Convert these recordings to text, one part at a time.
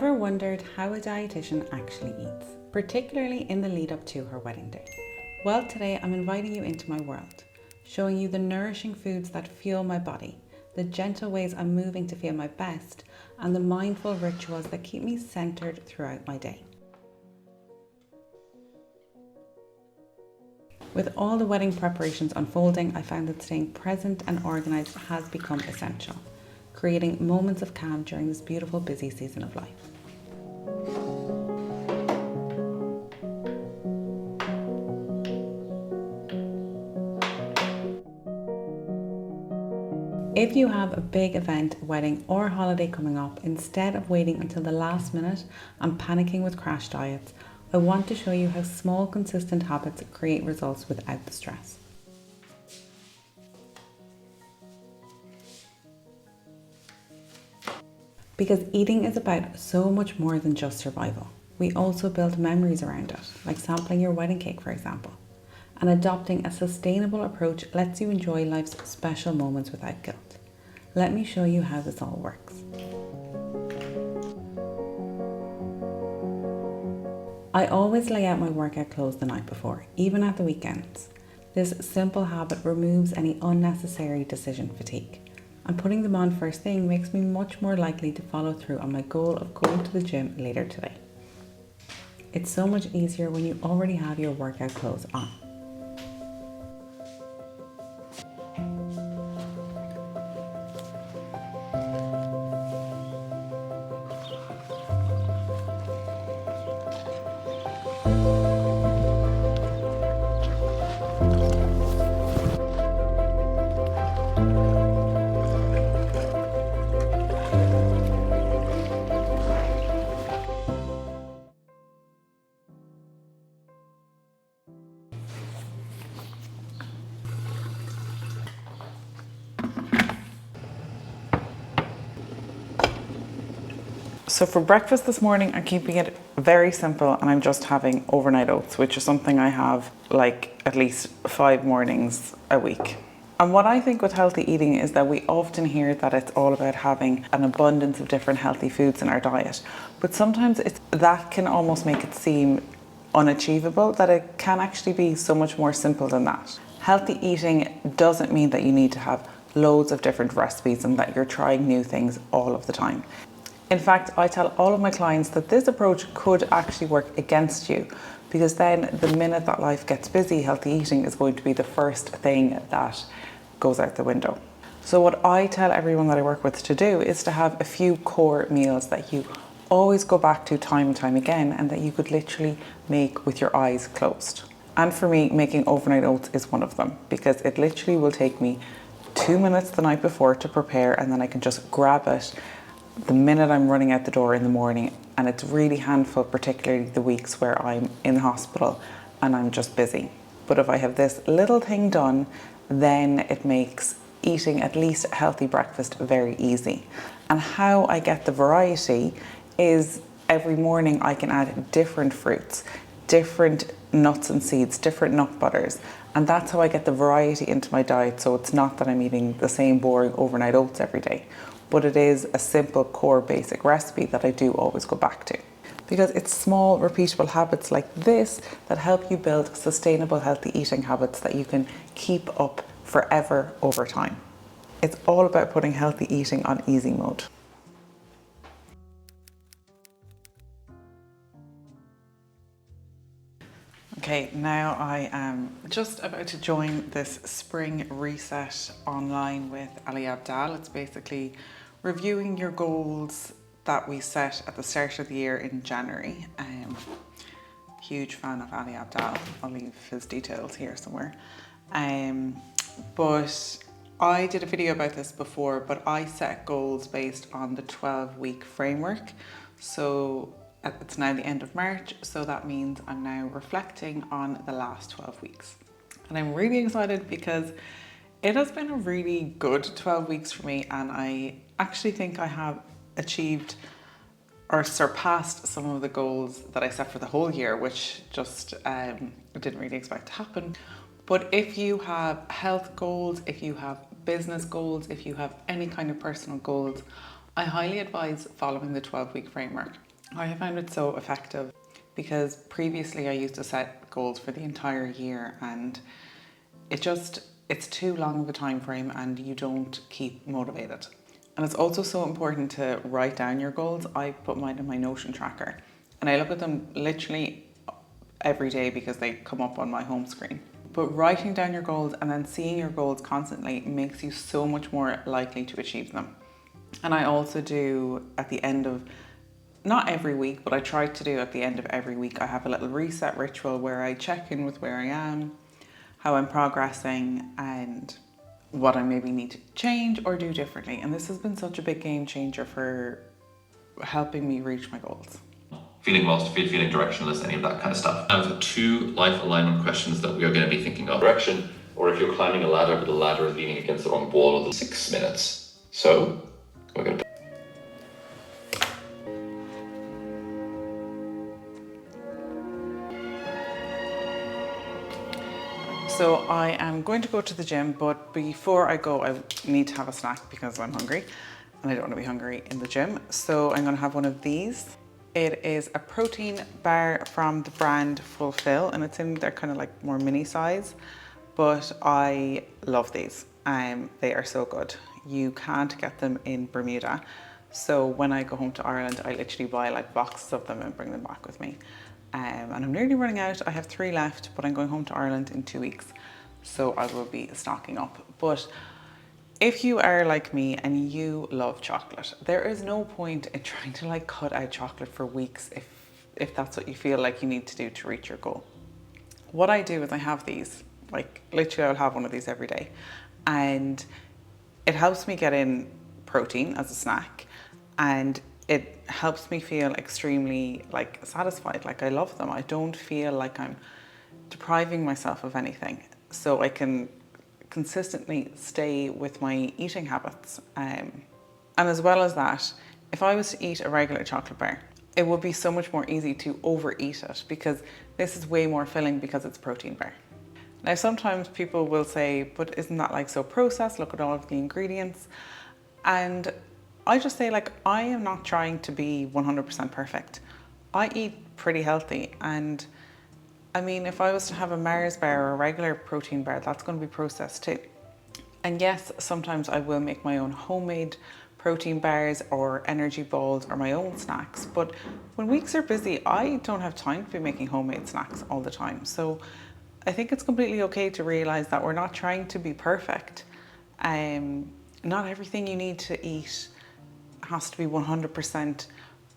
Ever wondered how a dietitian actually eats, particularly in the lead up to her wedding day? Well, today I'm inviting you into my world, showing you the nourishing foods that fuel my body, the gentle ways I'm moving to feel my best, and the mindful rituals that keep me centered throughout my day. With all the wedding preparations unfolding, I found that staying present and organised has become essential, creating moments of calm during this beautiful busy season of life. If you have a big event, wedding or holiday coming up, instead of waiting until the last minute and panicking with crash diets, I want to show you how small, consistent habits create results without the stress. Because eating is about so much more than just survival. We also build memories around it, like sampling your wedding cake, for example. And adopting a sustainable approach lets you enjoy life's special moments without guilt. Let me show you how this all works. I always lay out my workout clothes the night before, even at the weekends. This simple habit removes any unnecessary decision fatigue. And putting them on first thing makes me much more likely to follow through on my goal of going to the gym later today. It's so much easier when you already have your workout clothes on. So for breakfast this morning, I'm keeping it very simple and I'm just having overnight oats, which is something I have like at least 5 mornings a week. And what I think with healthy eating is that we often hear that it's all about having an abundance of different healthy foods in our diet. But sometimes that can almost make it seem unachievable, that it can actually be so much more simple than that. Healthy eating doesn't mean that you need to have loads of different recipes and that you're trying new things all of the time. In fact, I tell all of my clients that this approach could actually work against you, because then the minute that life gets busy, healthy eating is going to be the first thing that goes out the window. So what I tell everyone that I work with to do is to have a few core meals that you always go back to time and time again, and that you could literally make with your eyes closed. And for me, making overnight oats is one of them, because it literally will take me 2 minutes the night before to prepare, and then I can just grab it the minute I'm running out the door in the morning. And it's really handful, particularly the weeks where I'm in the hospital and I'm just busy. But if I have this little thing done, then it makes eating at least a healthy breakfast very easy. And how I get the variety is every morning I can add different fruits, different nuts and seeds, different nut butters. And that's how I get the variety into my diet. So it's not that I'm eating the same boring overnight oats every day, but it is a simple core basic recipe that I do always go back to. Because it's small repeatable habits like this that help you build sustainable healthy eating habits that you can keep up forever over time. It's all about putting healthy eating on easy mode. Okay, now I am just about to join this spring reset online with Ali Abdal. It's basically reviewing your goals that we set at the start of the year in January. Huge fan of Ali Abdal. I'll leave his details here somewhere. But I did a video about this before, but I set goals based on the 12-week framework. So it's now the end of March, so that means I'm now reflecting on the last 12 weeks. And I'm really excited because it has been a really good 12 weeks for me, and I actually think I have achieved or surpassed some of the goals that I set for the whole year, which just didn't really expect to happen. But if you have health goals, if you have business goals, if you have any kind of personal goals, I highly advise following the 12-week framework. I have found it so effective because previously I used to set goals for the entire year, and it's too long of a time frame and you don't keep motivated. And it's also so important to write down your goals. I put mine in my Notion tracker and I look at them literally every day because they come up on my home screen. But writing down your goals and then seeing your goals constantly makes you so much more likely to achieve them. And I also do at the end of, not every week, but I try to do at the end of every week, I have a little reset ritual where I check in with where I am, how I'm progressing, and what I maybe need to change or do differently. And this has been such a big game changer for helping me reach my goals. Feeling lost, feeling directionless, any of that kind of stuff. Now the 2 life alignment questions that we are going to be thinking of. Direction, or if you're climbing a ladder but the ladder is leaning against the wrong wall, of the 6 minutes. So we're going to... So I am going to go to the gym, but before I go, I need to have a snack because I'm hungry and I don't want to be hungry in the gym. So I'm going to have one of these. It is a protein bar from the brand Fulfill, and it's in their kind of like more mini size, but I love these. They are so good. You can't get them in Bermuda. So when I go home to Ireland, I literally buy like boxes of them and bring them back with me. And I'm nearly running out. I have 3 left, but I'm going home to Ireland in 2 weeks. So I will be stocking up. But if you are like me and you love chocolate, there is no point in trying to like cut out chocolate for weeks if that's what you feel like you need to do to reach your goal. What I do is I have these, like literally I'll have one of these every day. And it helps me get in protein as a snack, and it helps me feel extremely like satisfied, like I love them. I don't feel like I'm depriving myself of anything. So I can consistently stay with my eating habits. And as well as that, if I was to eat a regular chocolate bar, it would be so much more easy to overeat it because this is way more filling because it's a protein bar. Now, sometimes people will say, but isn't that like so processed? Look at all of the ingredients. And I just say, like, I am not trying to be 100% perfect. I eat pretty healthy. And I mean, if I was to have a Mars bar or a regular protein bar, that's going to be processed too. And yes, sometimes I will make my own homemade protein bars or energy balls or my own snacks. But when weeks are busy, I don't have time to be making homemade snacks all the time. So I think it's completely okay to realize that we're not trying to be perfect. Not everything you need to eat has to be 100%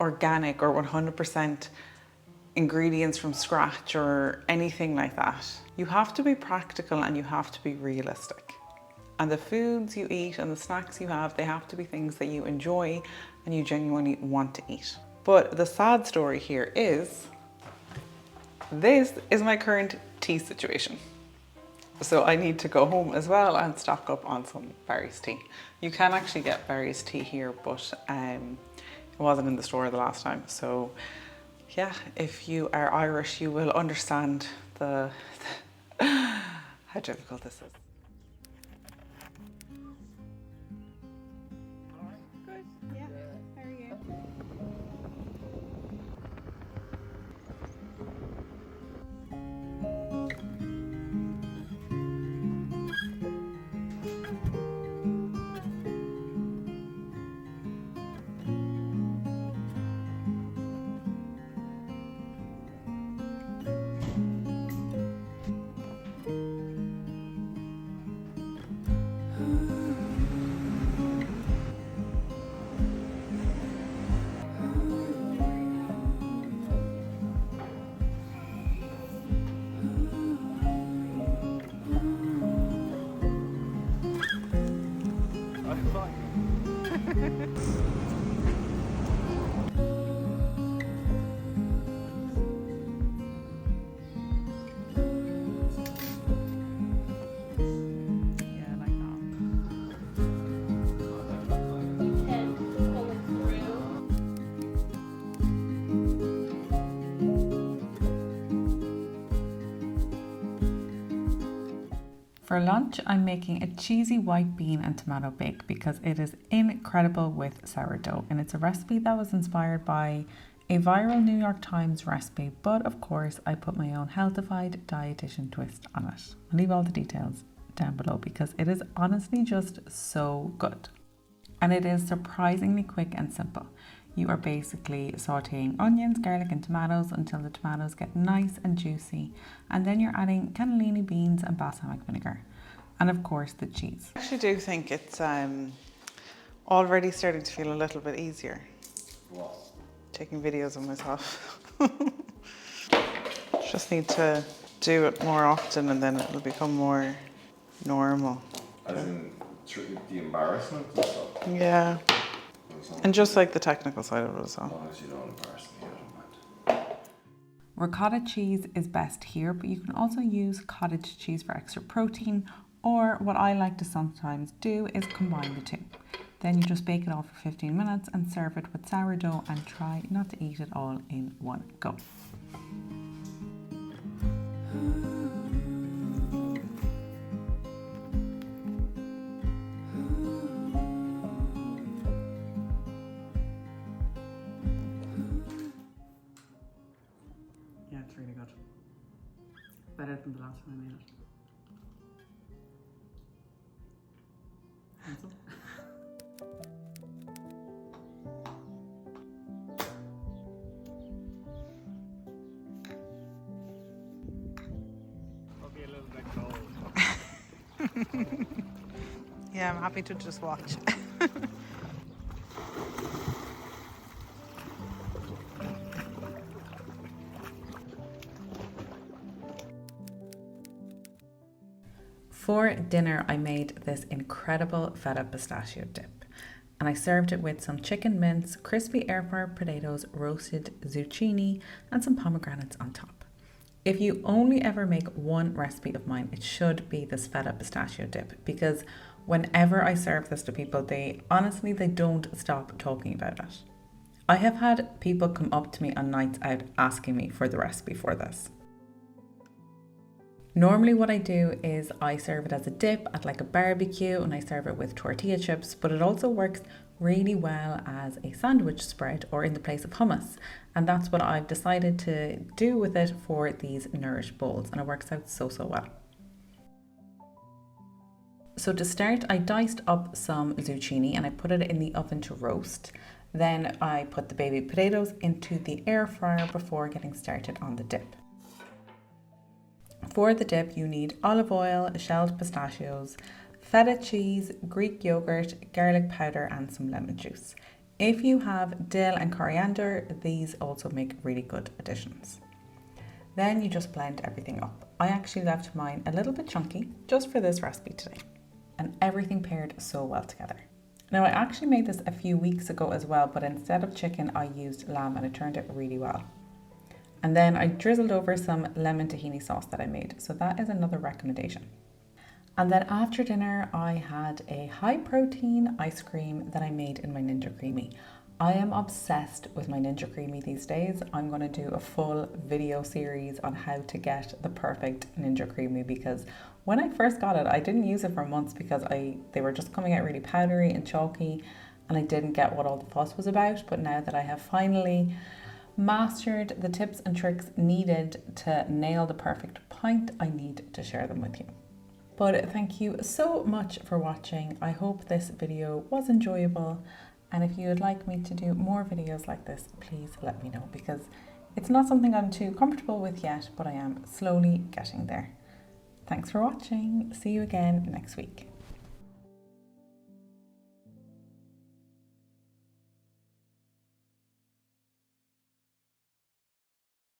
organic or 100% ingredients from scratch or anything like that. You have to be practical and you have to be realistic. And the foods you eat and the snacks you have, they have to be things that you enjoy and you genuinely want to eat. But the sad story here is, this is my current tea situation. So I need to go home as well and stock up on some Barry's tea. You can actually get Barry's tea here, but it wasn't in the store the last time. So yeah, if you are Irish, you will understand how difficult this is. Good, yeah. How are you? For lunch, I'm making a cheesy white bean and tomato bake because it is incredible with sourdough. And it's a recipe that was inspired by A viral New York Times recipe, but of course I put my own healthified dietitian twist on it. I'll leave all the details down below because it is honestly just so good. And it is surprisingly quick and simple. You are basically sauteing onions, garlic and tomatoes until the tomatoes get nice and juicy. And then you're adding cannellini beans and balsamic vinegar. And of course the cheese. I actually do think it's already starting to feel a little bit easier. What? Taking videos of myself. Just need to do it more often and then it'll become more normal. As in the embarrassment and stuff? Yeah. And just like the technical side of it as well. As long as you don't embarrass me, I don't mind. Ricotta cheese is best here, but you can also use cottage cheese for extra protein, or what I like to sometimes do is combine the two. Then you just bake it all for 15 minutes and serve it with sourdough and try not to eat it all in one go. Yeah, it's really good. Better than the last time I made it. Hands up. Probably a little bit cold. Yeah, I'm happy to just watch. For dinner, I made this incredible feta pistachio dip, and I served it with some chicken mince, crispy air fried potatoes, roasted zucchini, and some pomegranates on top. If you only ever make one recipe of mine, it should be this feta pistachio dip, because whenever I serve this to people, they don't stop talking about it. I have had people come up to me on nights out asking me for the recipe for this. Normally what I do is I serve it as a dip at like a barbecue and I serve it with tortilla chips, but it also works really well as a sandwich spread or in the place of hummus. And that's what I've decided to do with it for these Nourish bowls, and it works out so well. So to start, I diced up some zucchini and I put it in the oven to roast. Then I put the baby potatoes into the air fryer before getting started on the dip. For the dip, you need olive oil, shelled pistachios, feta cheese, Greek yogurt, garlic powder, and some lemon juice. If you have dill and coriander, these also make really good additions. Then you just blend everything up. I actually left mine a little bit chunky just for this recipe today, and everything paired so well together. Now I actually made this a few weeks ago as well, but instead of chicken, I used lamb and it turned out really well. And then I drizzled over some lemon tahini sauce that I made. So that is another recommendation. And then after dinner, I had a high protein ice cream that I made in my Ninja Creami. I am obsessed with my Ninja Creami these days. I'm going to do a full video series on how to get the perfect Ninja Creami, because when I first got it, I didn't use it for months because they were just coming out really powdery and chalky and I didn't get what all the fuss was about. But now that I have finally mastered the tips and tricks needed to nail the perfect pint, I need to share them with you. But thank you so much for watching. I hope this video was enjoyable, and if you would like me to do more videos like this, please let me know, because it's not something I'm too comfortable with yet, but I am slowly getting there. Thanks for watching. See you again next week.